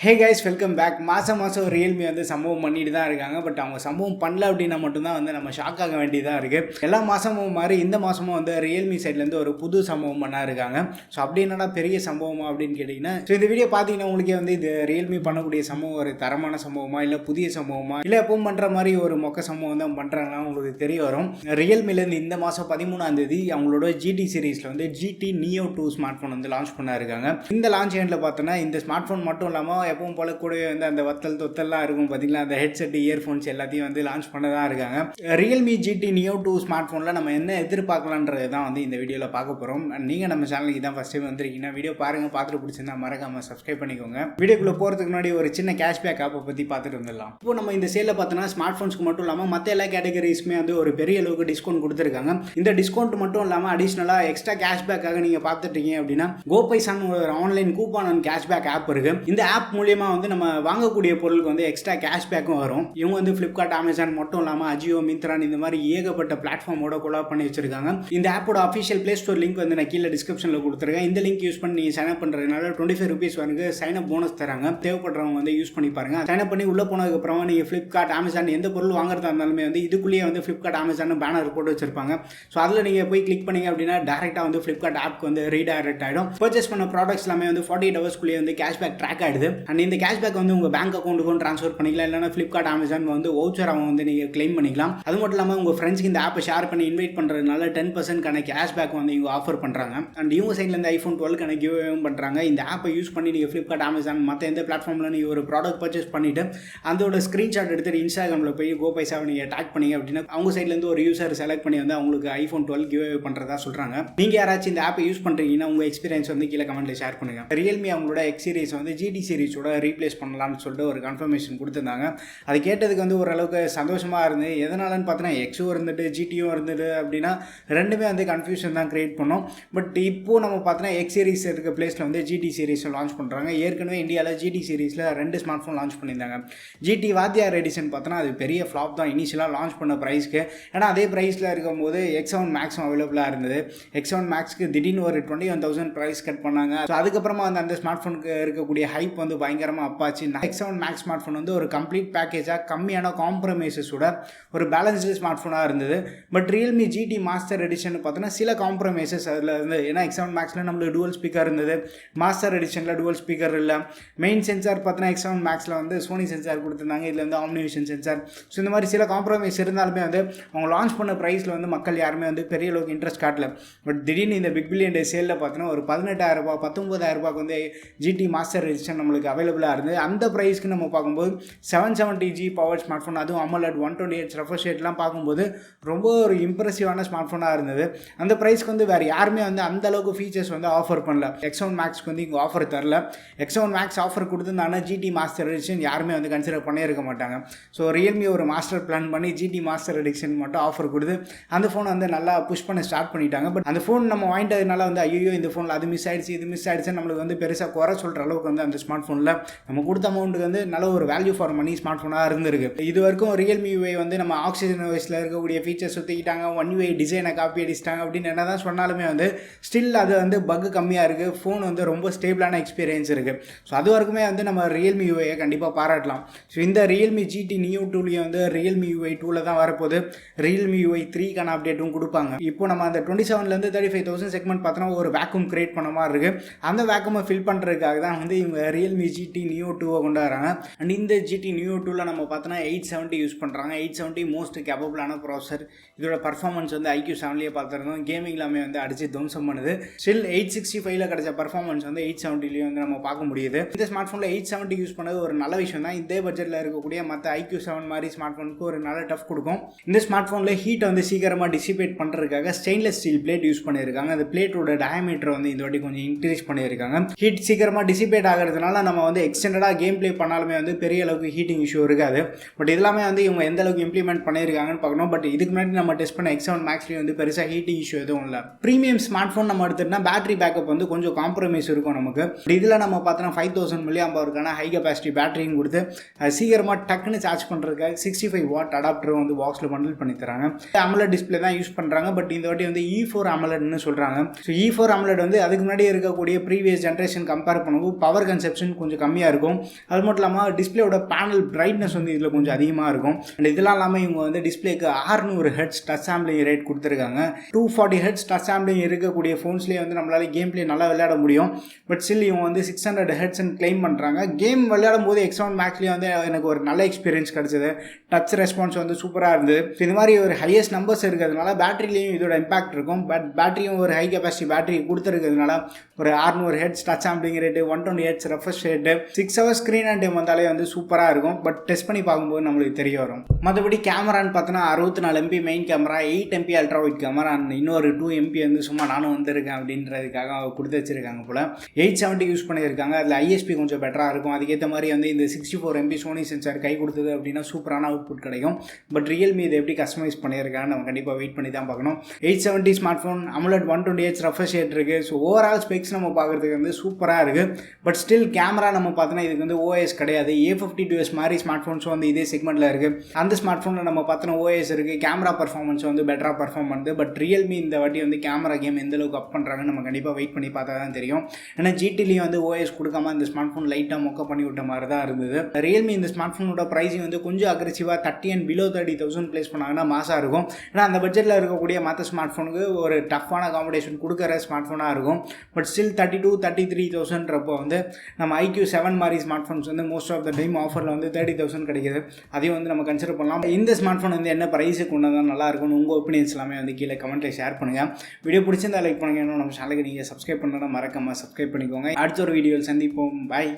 ஹே guys, welcome back. மாதம் Realme வந்து சம்பவம் பண்ணிட்டு தான் இருக்காங்க. பட் அவங்க சம்பவம் பண்ணல அப்படின்னா மட்டும்தான் வந்து நம்ம ஷாக் ஆக வேண்டியதாக இருக்குது. எல்லா மாதமும் மாதிரி இந்த மாதமும் வந்து ரியல்மி சைட்லேருந்து ஒரு புது சம்பவம் பண்ணா இருக்காங்க. ஸோ அப்படி என்னடா பெரிய சம்பவமா அப்படின்னு கேட்டிங்கன்னா, ஸோ இந்த வீடியோ பார்த்தீங்கன்னா உங்களுக்கே வந்து இது ரியல்மி பண்ணக்கூடிய சம்பவம் ஒரு தரமான சம்பவமா இல்லை புதிய சம்பவமா இல்லை எப்பவும் பண்ணுற மாதிரி ஒரு மொக்க சம்பவம் தான் பண்ணுறாங்கன்னா உங்களுக்கு தெரிய வரும். ரியல்மிலேருந்து இந்த மாதம் 13ஆம் தேதி அவங்களோட ஜிடி சீரீஸில் வந்து GT Neo 2 ஸ்மார்ட் ஃபோன் வந்து லான்ச் பண்ண இருக்காங்க. இந்த லான்ச் ஈவெண்ட்டில் பார்த்தோன்னா இந்த ஸ்மார்ட் ஃபோன் மட்டும் இல்லாமல் எப்பவும் போல கூடவே வந்து அந்த வத்தல் தொத்தல்லாம் இருக்கும் பார்த்தீங்களா, அந்த ஹெட்செட் இயர்ஃபோன்ஸ் எல்லாத்தையும் வந்து லான்ச் பண்ண தான் இருக்காங்க. Realme GT Neo 2 ஸ்மார்ட் ஃபோனில் நம்ம என்ன எதிர்பார்க்கலான்றது தான் வந்து இந்த வீடியோவில் பார்க்க போகிறோம். நீங்கள் நம்ம சேனலுக்கு தான் ஃபஸ்ட் டைம் வந்திருக்கீங்கன்னா வீடியோ பாருங்கள், பார்த்துட்டு பிடிச்சிருந்தா மறக்காமல் சப்ஸ்கிரைப் பண்ணிக்கோங்க. வீடியோக்குள்ளே போகிறதுக்கு முன்னாடி ஒரு சின்ன கேஷ்பேக் ஆப்பை பற்றி பார்த்துட்டு வந்துடலாம். இப்போ நம்ம இந்த சேலில் பார்த்தோன்னா ஸ்மார்ட் ஃபோன்ஸ்க்கு மட்டும் இல்லாமல் மற்ற எல்லா கேட்டகரிஸ்மே வந்து ஒரு பெரிய அளவுக்கு டிஸ்கவுண்ட் கொடுத்துருக்காங்க. இந்த டிஸ்கவுண்ட் மட்டும் இல்லாமல் அடிஷ்னலாக எக்ஸ்ட்ரா கேஷ்பேக்காக நீங்கள் பார்த்துட்டீங்க அப்படின்னா கோபைசான்னு ஒரு online coupon and cashback app இருக்குது. இந்த ஆப் மூலியமாக வந்து நம்ம வாங்கக்கூடிய பொருளுக்கு வந்து எக்ஸ்ட்ரா கேஷ்பேக்கும் வரும். இவங்க வந்து ஃப்ளிப்கார்ட், அமேசான் மட்டும் இல்லாமல் அஜியோ, மிந்த்ரான் இந்த மாதிரி ஏகப்பட்ட பிளாட்ஃபார்மோட கொலாப் பண்ணி வச்சிருக்காங்க. இந்த ஆப்போட அஃபிஷியல் பிளே ஸ்டோர் லிங்க் வந்து நான் கீழே டிஸ்கிரிப்ஷனில் கொடுத்துருக்கேன். இந்த லிங்க் யூஸ் பண்ணி சைன் அப் பண்ணுறதுனால 25 rupees வந்து சைன் அப் போனஸ் தராங்க. தேவைப்படுறவங்க வந்து யூஸ் பண்ணி பாருங்க. சைன் அப் பண்ணி உள்ள போனதுக்கு அப்புறமா நீங்கள் ஃப்ளிப்கார்ட், அமேசான் எந்த பொருள் வாங்குறதா இருந்தாலுமே வந்து இதுக்குள்ளேயே வந்து ஃப்ளிப்கார்ட், அமேசான் பேனர் போட்டு வச்சிருப்பாங்க. ஸோ அதில் நீங்கள் போய் கிளிக் பண்ணீங்க அப்படின்னா டேரெக்டாக வந்து ஃப்ளிப்கார்ட் ஆப்க்கு வந்து ரீடைரக்ட் ஆகிடும். பர்ச்சேஸ் பண்ண ப்ராடக்ட்ஸ் எல்லாமே வந்து 48 hours வந்து கேஷ்பேக் ட்ராக் ஆகிடுது. அண்ட் இந்த கேஷ்பேக் வந்து உங்கள் பேங்க் அக்கௌண்ட்டுக்கும் ட்ரான்ஸ்ஃபர் பண்ணிக்கலாம். இல்லைனா ஃப்ளிப்கார்ட், அமேசான் வந்து வவுச்சராக வந்து நீங்கள் கிளைம் பண்ணிக்கலாம். அது மட்டும் இல்லாமல் உங்கள் ஃப்ரெண்ட்ஸ்க்கு இந்த ஆப்பை ஷேர் பண்ணி இன்வைட் பண்ணுறதுனால 10% கேஷ்பேக் வந்து இவங்க ஆஃபர் பண்ணுறாங்க. அண்ட் இவங்க சைட்லேருந்து iPhone 12 கிவ்அவேவும் பண்ணுறாங்க. இந்த ஆப்பை யூஸ் பண்ணி நீங்கள் ஃப்ளிப்கார்ட், அமேசான் மற்ற எந்த பிளாட்ஃபார்மில் நீங்கள் ஒரு ப்ராடக்ட் பர்ச்சேஸ் பண்ணிவிட்டு அதோட ஸ்க்ரீன்ஷாட் எடுத்துகிட்டு இன்ஸ்டாகிராமில் போய் கோபைசாவை நீங்கள் டேக் பண்ணிங்க அப்படின்னா அவங்க சைட்லேருந்து ஒரு யூசர் செலக்ட் பண்ணி வந்து அவங்களுக்கு iPhone 12 கிவ்அவே பண்ணுறதா சொல்கிறாங்க. நீங்கள் யாராச்சும் இந்த ஆப்பை யூஸ் பண்ணுறீங்கன்னா உங்கள் எக்ஸ்பீரியன்ஸ் வந்து கீழே கமெண்ட்டில் ஷேர் பண்ணுங்கள். ரியல்மி அவங்களோட X சீரிஸ் வந்து GT சீரிஸோட ரீப்ளேஸ் பண்ணலாம்னு சொல்லிட்டு ஒரு கன்ஃபர்மேஷன் கொடுத்துருந்தாங்க. அது கேட்டதுக்கு வந்து ஓரளவுக்கு சந்தோஷமாக இருந்து, எதனாலன்னு பார்த்தீங்கன்னா எக்ஸும் இருந்துட்டு ஜிடியும் இருந்துட்டு அப்படின்னா ரெண்டுமே வந்து கன்ஃபியூஷன் தான் கிரியேட் பண்ணோம். பட் இப்போது நம்ம பார்த்தோன்னா X சீரிஸ் இருக்க பிளேஸில் வந்து GT சீரிஸ் லான்ச் பண்ணுறாங்க. ஏற்கனவே இந்தியாவில் GT சீரிஸில் 2 ஸ்மார்ட் ஃபோன் லான்ச் பண்ணியிருந்தாங்க. GT வாத்தியார் எடிஷன் பார்த்தோன்னா அது பெரிய ஃப்ளாப் தான் இனிஷியலாக லான்ச் பண்ண ப்ரைஸ்க்கு. ஏன்னா அதே ப்ரைஸில் இருக்கும்போது X7 மேக்ஸும் அவைலபிளாக இருந்தது. X7 மேக்ஸ்க்கு திடீர்னு ஒரு 21,000 ப்ரைஸ் கட் பண்ணாங்க. ஸோ அதுக்கப்புறமா அந்த ஸ்மார்ட் ஃபோனுக்கு இருக்கக்கூடிய ஹைப் வந்து பயங்கரமாக அப்பாச்சு. X7 மேக்ஸ் ஸ்மார்ட் ஃபோன் வந்து ஒரு கம்ப்ளீட் பேக்கேஜாக கம்மியான காம்ப்ரமைசஸோட ஒரு பேலன்ஸ்டு ஸ்மார்ட் ஃபோனாக இருந்தது. But Realme GT master edition பார்த்தோன்னா சில காம்ப்ரமைசஸ் அதில் இருந்து, ஏன்னா X7 மேக்ஸில் நம்மளுக்கு டுவல் ஸ்பீக்கர் இருந்தது, மாஸ்டர் எடிஷனில் டுவல் ஸ்பீக்கர் இல்லை. மெயின் சென்சார் பார்த்தோன்னா X7 மேக்ஸில் வந்து சோனி சென்சார் கொடுத்துருந்தாங்க, இதில் வந்து ஆம்னிவிஷன் சென்சார். ஸோ இந்த மாதிரி சில காம்ப்ரமைஸ் இருந்தாலுமே வந்து அவங்க லான்ச் பண்ண ப்ரைஸில் வந்து மக்கள் யாருமே வந்து பெரிய அளவுக்கு இன்ட்ரெஸ்ட் காட்டல. பட் திடீர்னு இந்த பிக் பில்லியன் டே சேலில் பார்த்தோன்னா ஒரு 18,000 19,000 வந்து GT மாஸ்டர் எடிஷன் நம்மளுக்கு அவைலபிளாக இருந்தது. அந்த ப்ரைஸ்க்கு நம்ம பார்க்கும்போது 770G பவர் ஸ்மார்ட் ஃபோன், அதுவும் AMOLED 128 ரெஃப்ரெஷ் ரேட்லாம் பார்க்கும்போது ரொம்ப ஒரு இம்ப்ரெசிவான ஸ்மார்ட் ஃபோனாக இருந்தது. அந்த ப்ரைஸ்க்கு வந்து வேறு யாருமே வந்து அந்த அளவுக்கு ஃபீச்சர்ஸ் வந்து ஆஃபர் பண்ணல. X7 மேக்ஸ்க்கு வந்து இங்கே ஆஃபர் தரல. X7 மேக்ஸ் ஆஃபர் கொடுத்துருந்தாங்கன்னா GT மாஸ்டர் எடிஷன் யாருமே வந்து கன்சிடர் பண்ணியிருக்க மாட்டாங்க. ஸோ ரியல்மி ஒரு மாஸ்டர் பிளான் பண்ணி GT மாஸ்டர் எடிஷன் மட்டும் ஆஃபர் கொடுத்து அந்த ஃபோனை வந்து நல்லா புஷ் பண்ண ஸ்டார்ட் பண்ணிட்டாங்க. பட் அந்த ஃபோன் நம்ம வாங்கிட்டதுனால வந்து ஐயோ இந்த ஃபோனில் அது மிஸ் ஆகிடுச்சு, இது மிஸ் ஆகிடுச்சு நம்மளுக்கு வந்து பெருசாக குறை சொல்கிற அளவுக்கு வந்து அந்த ஸ்மார்ட் ஃபோனில் நம்ம கொடுத்த அமௌண்ட்டுக்கு வந்து நல்ல ஒரு வேல்யூ ஃபார் மணி ஸ்மார்ட் ஃபோனாக இருந்திருக்கு. இது வரைக்கும் ரியல்மி UI வந்து நம்ம ஆக்சிஜன் OSல இருக்கக்கூடிய ஃபீச்சர்ஸ் சுற்றிக்கிட்டாங்க, One UI டிசைனை காப்பி அடிச்சிட்டாங்க அப்படின்னு என்ன தான் சொன்னாலுமே வந்து ஸ்டில் அது வந்து பக் கம்மியாக இருக்குது. ஃபோன் வந்து ரொம்ப ஸ்டேபிளான எக்ஸ்பீரியன்ஸ் இருக்குது. ஸோ அது வரைக்குமே வந்து நம்ம ரியல்மி UI கண்டிப்பாக பாராட்டலாம். ஸோ இந்த ரியல்மி GT Neo 2 வந்து ரியல்மி UI 2 தான் வரப்போகுது. ரியல்மி UI 3 அப்டேட்டும் கொடுப்பாங்க. இப்போ நம்ம அந்த 27,000 35,000 செக்மெண்ட் பார்த்தோன்னா ஒரு வேக்யூம் கிரியேட் பண்ண மாதிரி இருக்குது. அந்த வேக்யூமை ஃபில் பண்ணுறதுக்காக தான் வந்து இவங்க ரியல்மி GT Neo 2 கொண்டு வராங்க. அண்ட் இந்த GT Neo 2 நம்ம பார்த்தோன்னா 870 யூஸ் பண்ணுறாங்க. 870 மோஸ்ட் கேப்பபிளான ப்ராசஸர். இதோட பர்ஃபார்மன்ஸ் வந்து IQ7 பார்த்துருந்தோம். கேமிங் எல்லாமே வந்து அடிச்சு துவம்சம் பண்ணுது. ஸ்டில் 865 கிடைச்ச பர்ஃபார்மன்ஸ் வந்து 870 வந்து நம்ம பார்க்க முடியுது. இந்த ஸ்மார்ட் ஃபோனில் 870 யூஸ் பண்ணது ஒரு நல்ல விஷயம் தான். இதே பட்ஜெட்டில் இருக்கக்கூடிய மற்ற IQ7 மாதிரி ஸ்மார்ட் ஃபோனுக்கு ஒரு நல்ல டஃப் கொடுக்கும். இந்த ஸ்மார்ட் ஃபோனில் ஹீட்டை வந்து சீக்கிரமாக டிசிபேட் பண்ணுறதுக்காக ஸ்டெயின்லெஸ் ஸ்டீல் பிளேட் யூஸ் பண்ணியிருக்காங்க. அந்த பிளேட்டோட டயமீட்டர் வந்து இந்த வாட்டி கொஞ்சம் இன்க்ரீஸ் பண்ணியிருக்காங்க. ஹீட் சீக்கிரமாக டிசிபேட் ஆகிறதுனால நம்ம வந்து எக்ஸ்டெண்டடாக கேம் பிளே பண்ணாலுமே வந்து பெரிய அளவுக்கு ஹீட்டிங் இஷ்யூ இருக்காது. பட் இதெல்லாமே வந்து இவங்க எந்த அளவுக்கு இம்ப்ளிமெண்ட் பண்ணியிருக்காங்கன்னு பார்க்கணும். பட் இதுக்கு முன்னாடி நம்ம டெஸ்ட் பண்ண X7 மேக்ஸ்லேயும் வந்து பெருசாக ஹீட்டிங் இஷ்யூ எதுவும் இல்லை. ப்ரீமியம் ஸ்மார்ட் ஃபோன் நம்ம எடுத்துகிட்டா பேட்டரி பேக்கப் வந்து கொஞ்சம் காம்ப்ரமைஸ் இருக்கும் நமக்கு. இதில் நம்ம பார்த்தோன்னா 5000 mAh ஹை கெப்பாசிட்டி பேட்டரியும் கொடுத்து சீக்கிரமாக டக்குன்னு சார்ஜ் பண்ணுறதுக்காக 65 வாட் அடாப்டர் வந்து பாக்ஸில் பண்டில் பண்ணி தராங்க. AMOLED டிஸ்பிளே தான் யூஸ் பண்ணுறாங்க. பட் இந்த வாட்டி வந்து E4 AMOLEDன்னு சொல்கிறாங்க. ஸோ E4 AMOLED வந்து அதுக்கு முன்னாடி இருக்கக்கூடிய ப்ரீவியஸ் ஜென்ரேஷன் கம்பேர் பண்ணும்போது பவர் கன்செப்ஷன் கொஞ்சம் கம்மியாக இருக்கும். அது மட்டும் இல்லாமல் டிஸ்பிளேயோட பேனல் பிரைட்னஸ் வந்து இதில் கொஞ்சம் அதிகமாக இருக்கும். அண்ட் இதெல்லாம் இல்லாமல் இவங்க வந்து டிஸ்பிளேக்கு 600 ஹெர்ட்ஸ் டச் சாம்பிளிங் ரேட் கொடுத்துருக்காங்க. 240 ஹெர்ட்ஸ் டச் சாம்பிளிங் இருக்கக்கூடிய ஃபோன்ஸ்லேயே வந்து நம்மளால கேம் பிளே நல்லா விளையாட முடியும். பட் ஸ்டில் இவங்க வந்து 600 ஹெர்ட்ஸ்ன்னு கிளைம் பண்ணுறாங்க. கேம் விளையாடும் போது X7 மேக்ஸ்லேயே வந்து எனக்கு ஒரு நல்ல எக்ஸ்பீரியன்ஸ் கிடச்சிது. டச் ரெஸ்பான்ஸ் வந்து சூப்பராக இருந்தது. இந்த மாதிரி ஒரு ஹையஸ்ட் நம்பர்ஸ் இருக்கிறதுனால பேட்டரிலையும் இதோட இம்பாக்ட் இருக்கும். பட் பேட்டரியும் ஒரு ஹை கெப்பாசிட்டி பேட்டரி கொடுத்துருக்கிறதுனால ஒரு 600 hertz touch sampling rate, 120 hertz refresh rate, 6 hours screen and time வந்தாலே வந்து சூப்பராக இருக்கும். பட் டெஸ்ட் பண்ணி பார்க்கும்போது நம்மளுக்கு தெரிய வரும். மற்றபடி கேமரான்னு பார்த்தோன்னா 64 MP main camera, 8 MP ultra wide camera, and இன்னொரு 2 MP வந்து சும்மா நானும் வந்திருக்கேன் அப்படின்றதுக்காக கொடுத்து வச்சிருக்காங்க போல். 870 யூஸ் பண்ணியிருக்காங்க. அதில் ISP கொஞ்சம் பெட்டராக இருக்கும். அதுக்கேற்ற மாதிரி வந்து இந்த 64 MP சோனி சென்சார் கை கொடுத்தது அப்படின்னா சூப்பரான அவுட்புட் கிடைக்கும். பட் ரியல்மி இதை எப்படி கஸ்டமைஸ் பண்ணியிருக்காங்க நம்ம கண்டிப்பாக வெயிட் பண்ணி தான் பார்க்கணும். 870 smart phone, AMOLED 120 Hz refresh rate இருக்குது. ஸோ ஓவரால் ஸ்பெக்ஸ் நம்ம பார்க்குறதுக்கு வந்து சூப்பராக இருக்குது. பட் ஸ்டில் கேமரா நம்ம பார்த்தோன்னா இதுக்கு வந்து OS கிடையாது. A52s மாதிரி ஸ்மார்ட் ஃபோன்ஸும் வந்து இதே செக்மெண்ட்டில் இருக்குது. அந்த ஸ்மார்ட் ஃபோனில் நம்ம பார்த்தோன்னா OS இருக்குது. கேமரா பர்ஃபார்மன்ஸ் வந்து பெட்டராக பர்ஃபார்ம் பண்ணுது. பட் ரியல்மி இந்த வாட்டி வந்து கேமரா கேம் எந்த அளவுக்கு அப் பண்ணுறாங்கன்னு நம்ம கண்டிப்பாக வெயிட் பண்ணி பார்த்தா தான் தெரியும். ஏன்னா GTலையும் வந்து OS கொடுக்காம இந்த ஸ்மார்ட் ஃபோன் லைட்டாக மொக்க பண்ணி விட்ட மாதிரி தான் இருந்தது. ரியல்மி இந்த ஸ்மார்ட் ஃபோனோட ப்ரைஸிங் வந்து கொஞ்சம் அக்ரெசிவாக 30 and below 30,000 ப்ளேஸ் பண்ணாங்கன்னா மாசாக இருக்கும். ஏன்னா அந்த பட்ஜெட்டில் இருக்கக்கூடிய மற்ற ஸ்மார்ட் ஃபோனுக்கு ஒரு டஃப்பான காம்படிஷன் கொடுக்குற ஸ்மார்ட் ஃபோனாக இருக்கும். பட் ஸ்டில் 32,000-33,000 வந்து நம்ம IQ7 மாதிரி ஸ்மார்ட் ஃபோன்ஸ் வந்து மோஸ்ட் ஆஃப் த டைம் ஆஃபரில் வந்து 30,000 கிடைக்கிது. அதையும் வந்து நம்ம கன்சிடர் பண்ணலாம். இந்த ஸ்மார்ட் ஃபோன் வந்து என்ன ப்ரைஸுக்கு கொண்டு வந்தால் நல்லா இருக்கும்னு உங்கள் ஒப்பீனியன்ஸ் எல்லாமே வந்து கீழே கமெண்ட்டில் ஷேர் பண்ணுங்கள். வீடியோ பிடிச்சிருந்தா லைக் பண்ணுங்கள். இன்னும் நம்ம சேனலுக்கு நீங்கள் சப்ஸ்கிரைப் பண்ணணும்னா மறக்காமல் சப்ஸ்கிரைப் பண்ணிக்கோங்க. அடுத்த ஒரு வீடியோவில் சந்திப்போம். பாய்.